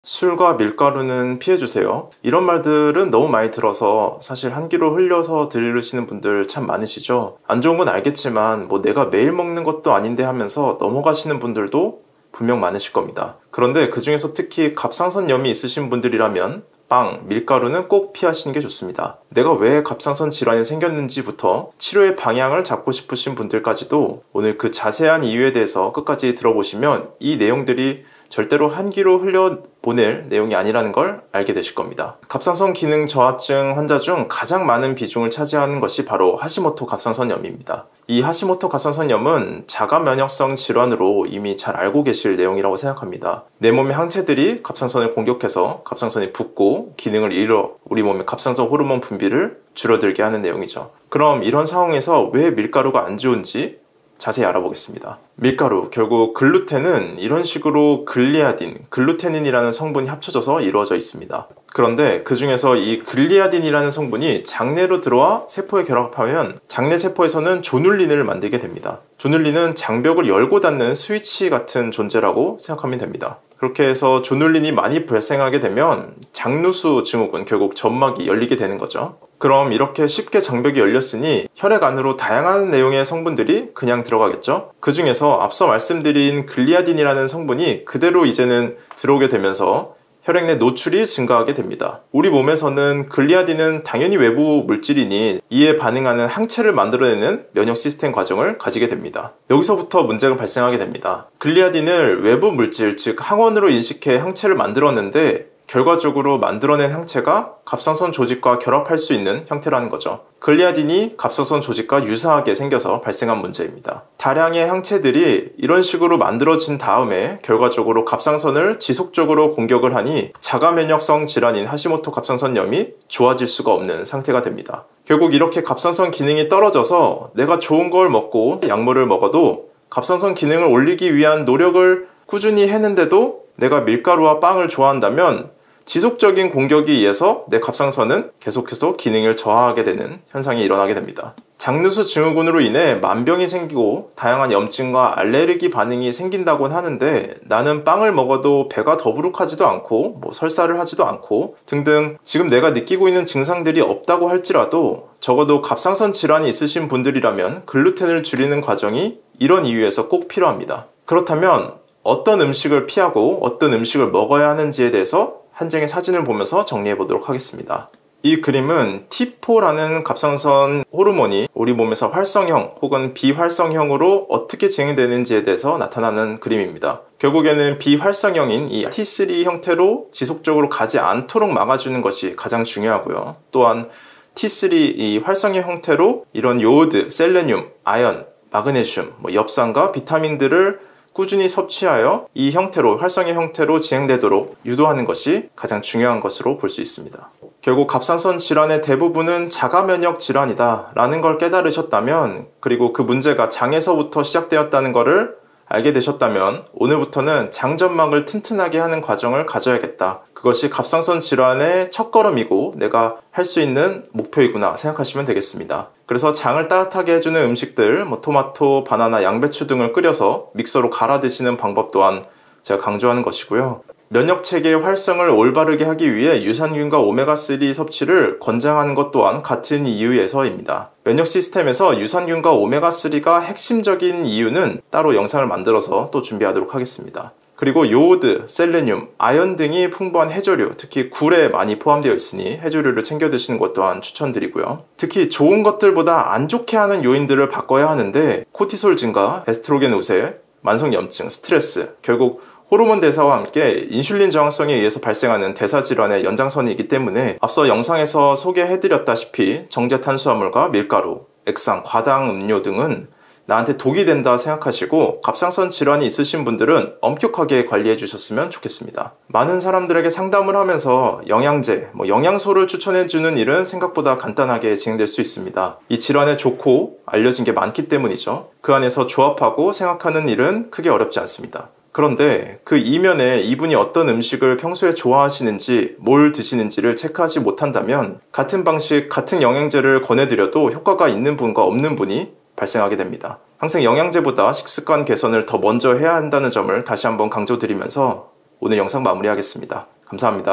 술과 밀가루는 피해주세요. 이런 말들은 너무 많이 들어서 사실 한 귀로 흘려서 들으시는 분들 참 많으시죠. 안 좋은 건 알겠지만 뭐 내가 매일 먹는 것도 아닌데 하면서 넘어가시는 분들도 분명 많으실 겁니다. 그런데 그 중에서 특히 갑상선염이 있으신 분들이라면 빵, 밀가루는 꼭 피하시는 게 좋습니다. 내가 왜 갑상선 질환이 생겼는지부터 치료의 방향을 잡고 싶으신 분들까지도 오늘 그 자세한 이유에 대해서 끝까지 들어보시면 이 내용들이 절대로 한 귀로 흘려보낼 내용이 아니라는 걸 알게 되실 겁니다. 갑상선 기능 저하증 환자 중 가장 많은 비중을 차지하는 것이 바로 하시모토 갑상선염입니다. 이 하시모토 갑상선염은 자가 면역성 질환으로 이미 잘 알고 계실 내용이라고 생각합니다. 내 몸의 항체들이 갑상선을 공격해서 갑상선이 붓고 기능을 잃어 우리 몸의 갑상선 호르몬 분비를 줄어들게 하는 내용이죠. 그럼 이런 상황에서 왜 밀가루가 안 좋은지 자세히 알아보겠습니다. 밀가루, 결국 글루텐은 이런 식으로 글리아딘, 글루테닌이라는 성분이 합쳐져서 이루어져 있습니다. 그런데 그 중에서 이 글리아딘이라는 성분이 장내로 들어와 세포에 결합하면 장내 세포에서는 조눌린을 만들게 됩니다. 조눌린은 장벽을 열고 닫는 스위치 같은 존재라고 생각하면 됩니다. 그렇게 해서 조눌린이 많이 발생하게 되면 장누수 증후군, 결국 점막이 열리게 되는 거죠. 그럼 이렇게 쉽게 장벽이 열렸으니 혈액 안으로 다양한 내용의 성분들이 그냥 들어가겠죠. 그 중에서 앞서 말씀드린 글리아딘이라는 성분이 그대로 이제는 들어오게 되면서 혈액 내 노출이 증가하게 됩니다. 우리 몸에서는 글리아딘은 당연히 외부 물질이니 이에 반응하는 항체를 만들어내는 면역 시스템 과정을 가지게 됩니다. 여기서부터 문제가 발생하게 됩니다. 글리아딘을 외부 물질, 즉 항원으로 인식해 항체를 만들었는데 결과적으로 만들어낸 항체가 갑상선 조직과 결합할 수 있는 형태라는 거죠. 글리아딘이 갑상선 조직과 유사하게 생겨서 발생한 문제입니다. 다량의 항체들이 이런 식으로 만들어진 다음에 결과적으로 갑상선을 지속적으로 공격을 하니 자가면역성 질환인 하시모토 갑상선염이 좋아질 수가 없는 상태가 됩니다. 결국 이렇게 갑상선 기능이 떨어져서 내가 좋은 걸 먹고 약물을 먹어도 갑상선 기능을 올리기 위한 노력을 꾸준히 했는데도 내가 밀가루와 빵을 좋아한다면 지속적인 공격에 의해서 내 갑상선은 계속해서 기능을 저하하게 되는 현상이 일어나게 됩니다. 장누수 증후군으로 인해 만병이 생기고 다양한 염증과 알레르기 반응이 생긴다곤 하는데 나는 빵을 먹어도 배가 더부룩하지도 않고 설사를 하지도 않고 등등 지금 내가 느끼고 있는 증상들이 없다고 할지라도 적어도 갑상선 질환이 있으신 분들이라면 글루텐을 줄이는 과정이 이런 이유에서 꼭 필요합니다. 그렇다면 어떤 음식을 피하고 어떤 음식을 먹어야 하는지에 대해서 한 장의 사진을 보면서 정리해 보도록 하겠습니다. 이 그림은 T4라는 갑상선 호르몬이 우리 몸에서 활성형 혹은 비활성형으로 어떻게 진행되는지에 대해서 나타나는 그림입니다. 결국에는 비활성형인 이 T3 형태로 지속적으로 가지 않도록 막아주는 것이 가장 중요하고요. 또한 T3 이 활성형 형태로 이런 요오드, 셀레늄, 아연, 마그네슘, 엽산과 비타민들을 꾸준히 섭취하여 이 형태로 활성의 형태로 진행되도록 유도하는 것이 가장 중요한 것으로 볼 수 있습니다. 결국 갑상선 질환의 대부분은 자가면역 질환이다 라는 걸 깨달으셨다면 그리고 그 문제가 장에서부터 시작되었다는 것을 알게 되셨다면 오늘부터는 장점막을 튼튼하게 하는 과정을 가져야겠다. 그것이 갑상선 질환의 첫걸음이고 내가 할 수 있는 목표이구나 생각하시면 되겠습니다. 그래서 장을 따뜻하게 해주는 음식들, 토마토, 바나나, 양배추 등을 끓여서 믹서로 갈아 드시는 방법 또한 제가 강조하는 것이고요. 면역체계의 활성을 올바르게 하기 위해 유산균과 오메가3 섭취를 권장하는 것 또한 같은 이유에서입니다. 면역 시스템에서 유산균과 오메가3가 핵심적인 이유는 따로 영상을 만들어서 또 준비하도록 하겠습니다. 그리고 요오드, 셀레늄, 아연 등이 풍부한 해조류, 특히 굴에 많이 포함되어 있으니 해조류를 챙겨 드시는 것 또한 추천드리고요. 특히 좋은 것들보다 안 좋게 하는 요인들을 바꿔야 하는데 코티솔 증가, 에스트로겐 우세, 만성염증, 스트레스, 결국 호르몬 대사와 함께 인슐린 저항성에 의해서 발생하는 대사질환의 연장선이기 때문에 앞서 영상에서 소개해드렸다시피 정제탄수화물과 밀가루, 액상, 과당 음료 등은 나한테 독이 된다 생각하시고 갑상선 질환이 있으신 분들은 엄격하게 관리해 주셨으면 좋겠습니다. 많은 사람들에게 상담을 하면서 영양제, 영양소를 추천해 주는 일은 생각보다 간단하게 진행될 수 있습니다. 이 질환에 좋고 알려진 게 많기 때문이죠. 그 안에서 조합하고 생각하는 일은 크게 어렵지 않습니다. 그런데 그 이면에 이분이 어떤 음식을 평소에 좋아하시는지 뭘 드시는지를 체크하지 못한다면 같은 방식, 같은 영양제를 권해드려도 효과가 있는 분과 없는 분이 발생하게 됩니다. 항상 영양제보다 식습관 개선을 더 먼저 해야 한다는 점을 다시 한번 강조드리면서 오늘 영상 마무리하겠습니다. 감사합니다.